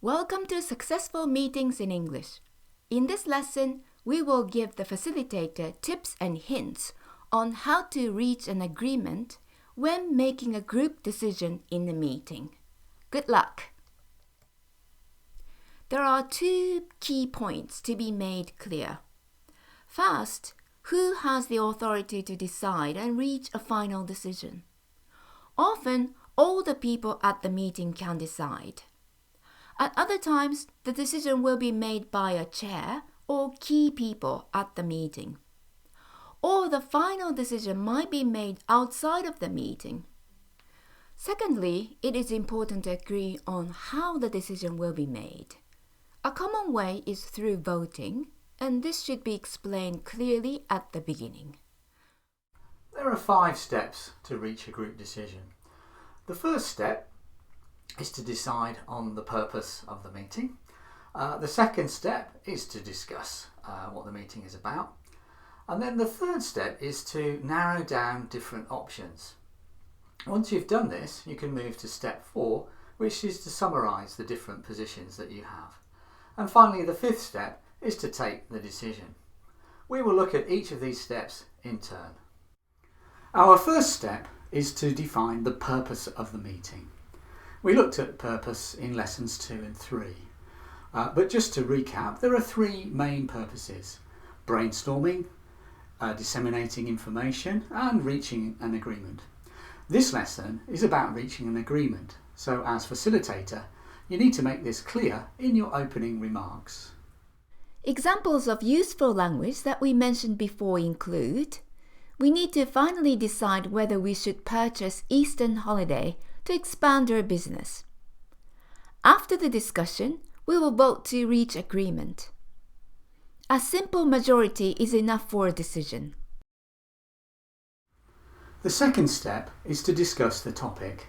Welcome to Successful Meetings in English. In this lesson, we will give the facilitator tips and hints on how to reach an agreement when making a group decision in a meeting. Good luck! There are two key points to be made clear. First, who has the authority to decide and reach a final decision? Often, all the people at the meeting can decide. At other times, the decision will be made by a chair or key people at the meeting. Or the final decision might be made outside of the meeting. Secondly, it is important to agree on how the decision will be made. A common way is through voting, and this should be explained clearly at the beginning. There are 5 steps to reach a group decision. The first step is to decide on the purpose of the meeting. The second step is to discuss what the meeting is about. And then the third step is to narrow down different options. Once you've done this, you can move to step 4, which is to summarise the different positions that you have. And finally, the 5th step is to take the decision. We will look at each of these steps in turn. Our first step is to define the purpose of the meeting. We looked at purpose in lessons 2 and 3. But just to recap, there are 3 main purposes: brainstorming, disseminating information, and reaching an agreement. This lesson is about reaching an agreement, so as facilitator, you need to make this clear in your opening remarks. Examples of useful language that we mentioned before include: we need to finally decide whether we should purchase Eastern holiday to expand our business. After the discussion, we will vote to reach agreement. A simple majority is enough for a decision. The second step is to discuss the topic.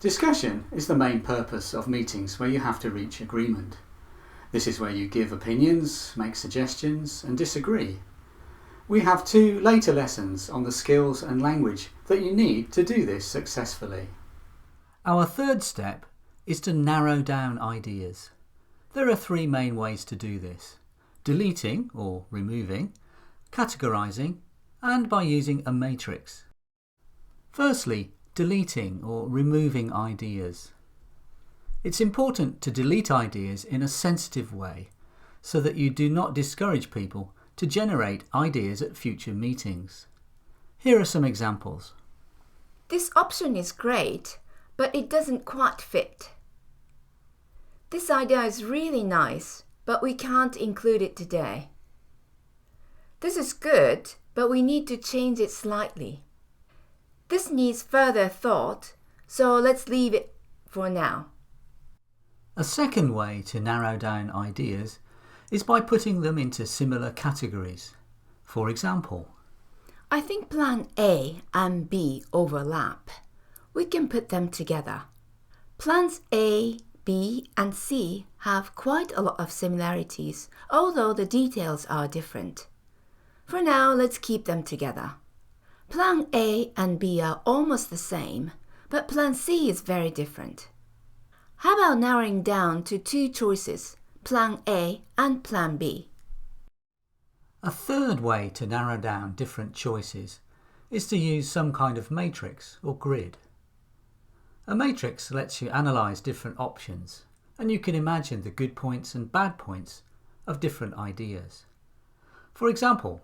Discussion is the main purpose of meetings where you have to reach agreement. This is where you give opinions, make suggestions, and disagree. We have 2 later lessons on the skills and language that you need to do this successfully. Our third step is to narrow down ideas. There are 3 main ways to do this: deleting or removing, categorising, and by using a matrix. Firstly, deleting or removing ideas. It's important to delete ideas in a sensitive way so that you do not discourage people to generate ideas at future meetings. Here are some examples. This option is great, but it doesn't quite fit. This idea is really nice, but we can't include it today. This is good, but we need to change it slightly. This needs further thought, so let's leave it for now. A second way to narrow down ideas is by putting them into similar categories. For example, I think plan A and B overlap. We can put them together. Plans A, B, and C have quite a lot of similarities, although the details are different. For now, let's keep them together. Plan A and B are almost the same, but Plan C is very different. How about narrowing down to 2 choices, Plan A and Plan B? A third way to narrow down different choices is to use some kind of matrix or grid. A matrix lets you analyse different options, and you can imagine the good points and bad points of different ideas. For example,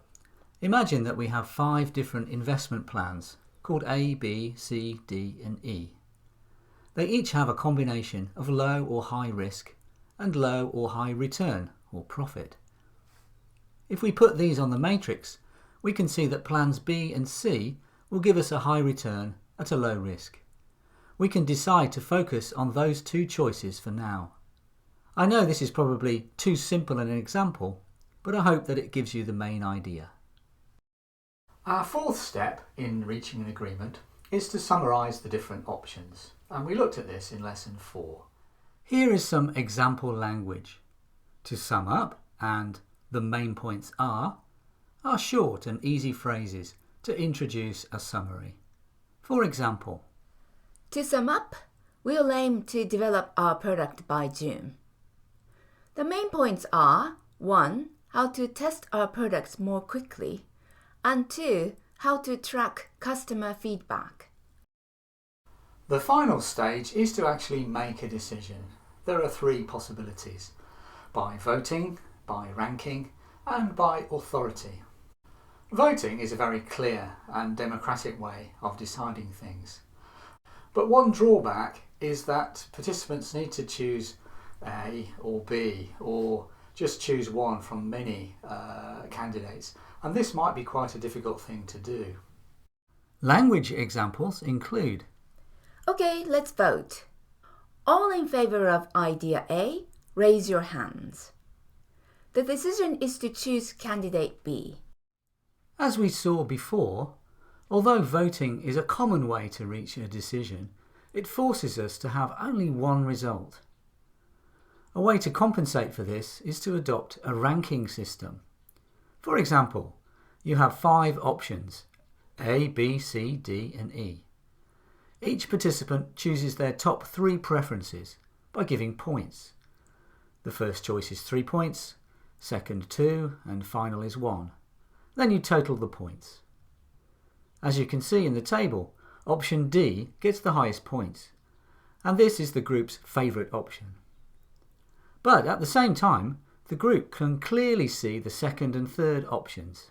imagine that we have 5 different investment plans called A, B, C, D, and E. They each have a combination of low or high risk and low or high return or profit. If we put these on the matrix, we can see that plans B and C will give us a high return at a low risk. We can decide to focus on those 2 choices for now. I know this is probably too simple an example, but I hope that it gives you the main idea. Our 4th step in reaching an agreement is to summarise the different options, and we looked at this in lesson 4. Here is some example language. To sum up and the main points are short and easy phrases to introduce a summary. For example, to sum up, We'll aim to develop our product by June. The main points are 1. How to test our products more quickly, and 2. How to track customer feedback. The final stage is to actually make a decision. There are 3 possibilities: by voting, by ranking, and by authority. Voting is a very clear and democratic way of deciding things. But one drawback is that participants need to choose A or B, or just choose one from many candidates, and this might be quite a difficult thing to do. Language examples include: Okay, let's vote. All in favor of idea A, raise your hands. The decision is to choose candidate B. As we saw before, although voting is a common way to reach a decision, it forces us to have only one result. A way to compensate for this is to adopt a ranking system. For example, you have 5 options: A, B, C, D, and E. Each participant chooses their top 3 preferences by giving points. The first choice is 3 points, second 2, and final is 1. Then you total the points. As you can see in the table, option D gets the highest points, and this is the group's favourite option. But at the same time, the group can clearly see the second and third options.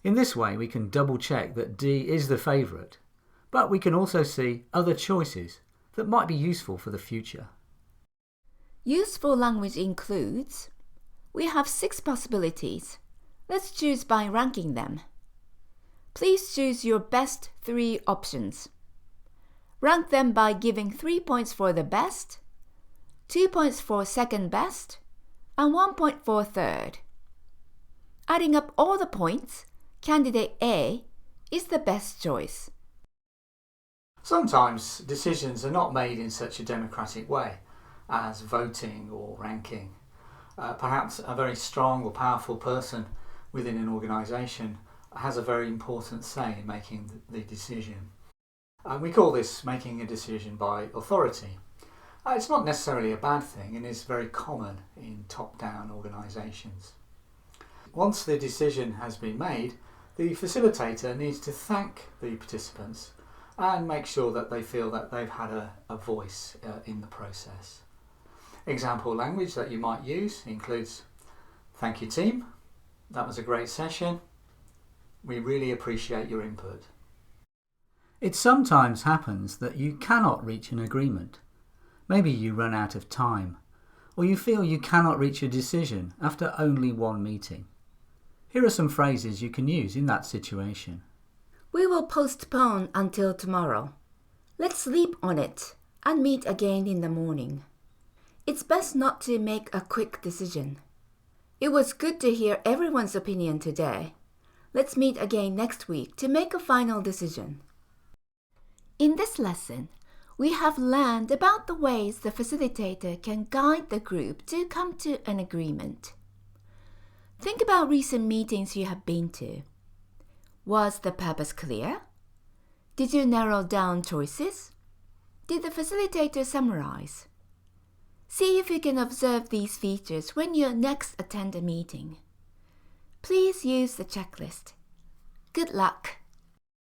In this way, we can double check that D is the favourite, but we can also see other choices that might be useful for the future. Useful language includes: we have 6 possibilities. Let's choose by ranking them. Please choose your best 3 options. Rank them by giving 3 points for the best, 2 points for second best, and 1 point for third. Adding up all the points, candidate A is the best choice. Sometimes decisions are not made in such a democratic way as voting or ranking. Perhaps a very strong or powerful person within an organisation has a very important say in making the decision. We call this making a decision by authority. It's not necessarily a bad thing and is very common in top-down organisations. Once the decision has been made, the facilitator needs to thank the participants and make sure that they feel that they've had a voice in the process. Example language that you might use includes: thank you team, that was a great session, we really appreciate your input. It sometimes happens that you cannot reach an agreement. Maybe you run out of time, or you feel you cannot reach a decision after only one meeting. Here are some phrases you can use in that situation. We will postpone until tomorrow. Let's sleep on it and meet again in the morning. It's best not to make a quick decision. It was good to hear everyone's opinion today. Let's meet again next week to make a final decision. In this lesson, we have learned about the ways the facilitator can guide the group to come to an agreement. Think about recent meetings you have been to. Was the purpose clear? Did you narrow down choices? Did the facilitator summarize? See if you can observe these features when you next attend a meeting. Please use the checklist. Good luck!